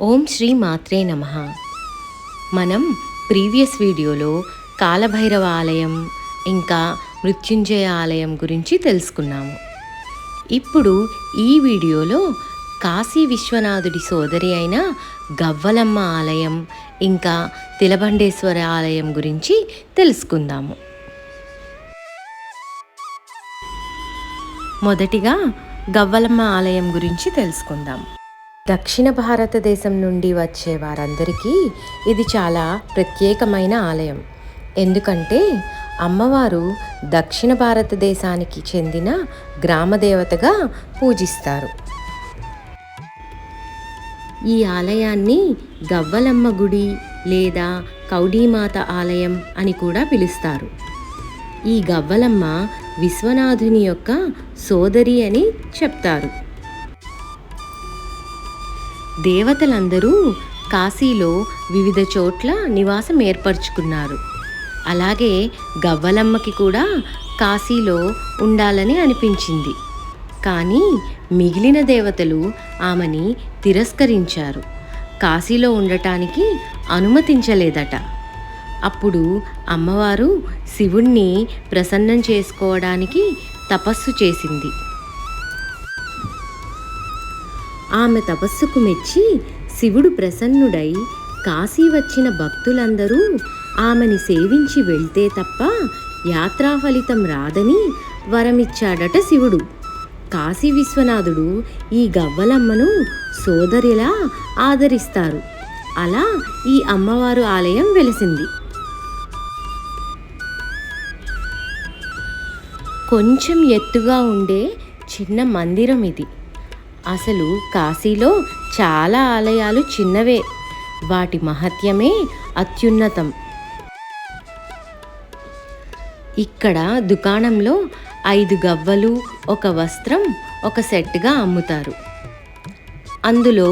ఓం శ్రీ మాత్రే నమః. మనం ప్రీవియస్ వీడియోలో కాలభైరవ ఆలయం ఇంకా మృత్యుంజయ ఆలయం గురించి తెలుసుకున్నాము. ఇప్పుడు ఈ వీడియోలో కాశీ విశ్వనాథుడి సోదరి అయిన గవ్వలమ్మ ఆలయం ఇంకా తిలబండేశ్వర ఆలయం గురించి తెలుసుకుందాము. మొదటిగా గవ్వలమ్మ ఆలయం గురించి తెలుసుకుందాం. దక్షిణ భారతదేశం నుండి వచ్చే వారందరికీ ఇది చాలా ప్రత్యేకమైన ఆలయం. ఎందుకంటే అమ్మవారు దక్షిణ భారతదేశానికి చెందిన గ్రామదేవతగా పూజిస్తారు. ఈ ఆలయాన్ని గవ్వలమ్మ గుడి లేదా కౌడీమాత ఆలయం అని కూడా పిలుస్తారు. ఈ గవ్వలమ్మ విశ్వనాథుని యొక్క సోదరి అని చెప్తారు. దేవతలందరూ కాశీలో వివిధ చోట్ల నివాసం ఏర్పరచుకున్నారు. అలాగే గవ్వలమ్మకి కూడా కాశీలో ఉండాలని అనిపించింది. కానీ మిగిలిన దేవతలు ఆమెని తిరస్కరించారు. కాశీలో ఉండటానికి అనుమతించలేదట. అప్పుడు అమ్మవారు శివుణ్ణి ప్రసన్నం చేసుకోవడానికి తపస్సు చేసింది. ఆమె తపస్సుకు మెచ్చి శివుడు ప్రసన్నుడై కాశీ వచ్చిన భక్తులందరూ ఆమెని సేవించి వెళ్తే తప్ప యాత్రా ఫలితం రాదని వరమిచ్చాడట శివుడు. కాశీ విశ్వనాథుడు ఈ గవ్వలమ్మను సోదరిలా ఆదరిస్తారు. అలా ఈ అమ్మవారు ఆలయం వెలిసింది. కొంచెం ఎత్తుగా ఉండే చిన్న మందిరం ఇది. అసలు కాశీలో చాలా ఆలయాలు చిన్నవే, వాటి మహత్యమే అత్యున్నతం. ఇక్కడ దుకాణంలో 5 గవ్వలు, 1 వస్త్రం, ఒక సెట్గా అమ్ముతారు. అందులో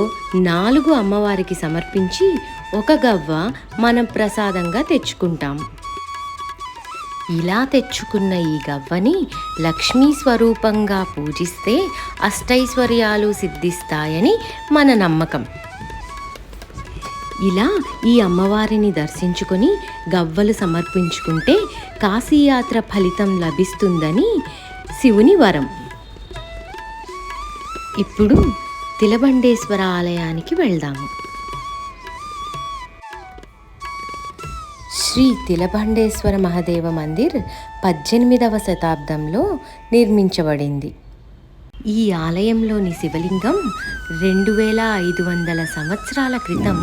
4 అమ్మవారికి సమర్పించి 1 గవ్వ మనం ప్రసాదంగా తెచ్చుకుంటాం. ఇలా తెచ్చుకున్న ఈ గవ్వని లక్ష్మీ స్వరూపంగా పూజిస్తే అష్టైశ్వర్యాలు సిద్ధిస్తాయని మన నమ్మకం. ఇలా ఈ అమ్మవారిని దర్శించుకొని గవ్వలు సమర్పించుకుంటే కాశీయాత్ర ఫలితం లభిస్తుందని శివుని వరం. ఇప్పుడు తిలబండేశ్వర ఆలయానికి వెళ్దాము. శ్రీ తిలబండేశ్వర మహాదేవ మందిర్ 18వ శతాబ్దంలో నిర్మించబడింది. ఈ ఆలయంలోని శివలింగం 2500 సంవత్సరాల క్రితం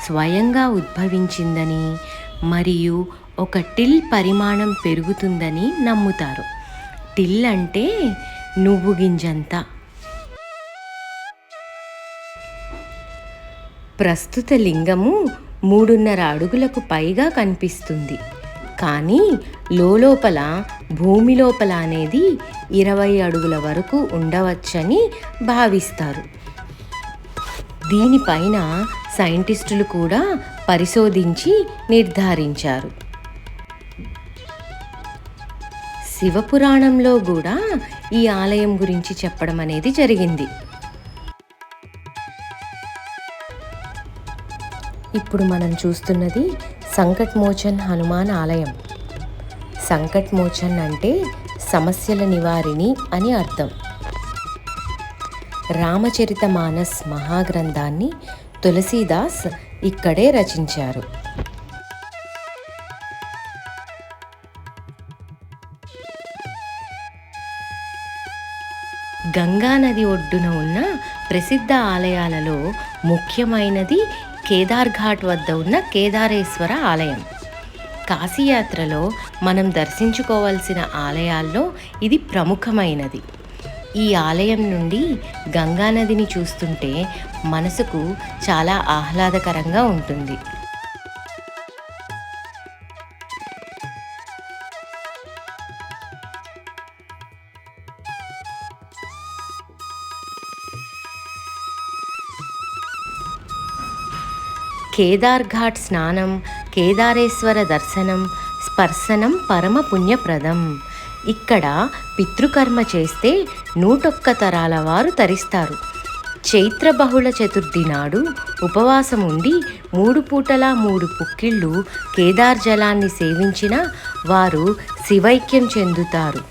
స్వయంగా ఉద్భవించిందని మరియు 1 టిల్ పరిమాణం పెరుగుతుందని నమ్ముతారు. టిల్ అంటే నువ్వు గింజంత. ప్రస్తుత లింగము 3.5 అడుగులకు పైగా కనిపిస్తుంది. కానీ లోపల భూమి లోపల అనేది 20 అడుగుల వరకు ఉండవచ్చని భావిస్తారు. దీనిపైన సైంటిస్టులు కూడా పరిశోధించి నిర్ధారించారు. శివపురాణంలో కూడా ఈ ఆలయం గురించి చెప్పడం అనేది జరిగింది. ఇప్పుడు మనం చూస్తున్నది సంకట్ మోచన్ హనుమాన్ ఆలయం. సంకట్ మోచన్ అంటే సమస్యల నివారిణి అని అర్థం. రామచరితమానస్ మహాగ్రంథాన్ని తులసీదాస్ ఇక్కడే రచించారు. గంగా నది ఒడ్డున ఉన్న ప్రసిద్ధ ఆలయాలలో ముఖ్యమైనది కేదార్ ఘాట్ వద్ద ఉన్న కేదారేశ్వర ఆలయం. కాశీయాత్రలో మనం దర్శించుకోవాల్సిన ఆలయాల్లో ఇది ప్రముఖమైనది. ఈ ఆలయం నుండి గంగానదిని చూస్తుంటే మనసుకు చాలా ఆహ్లాదకరంగా ఉంటుంది. కేదార్ ఘాట్ స్నానం, కేదారేశ్వర దర్శనం, స్పర్శనం పరమ పుణ్యప్రదం. ఇక్కడ పితృకర్మ చేస్తే 101 తరాల వారు తరిస్తారు. చైత్ర బహుళ చతుర్థి నాడు ఉపవాసం ఉండి 3 పూటలా 3 పుక్కిళ్ళు కేదార్ జలాన్ని సేవించిన వారు శివైక్యం చెందుతారు.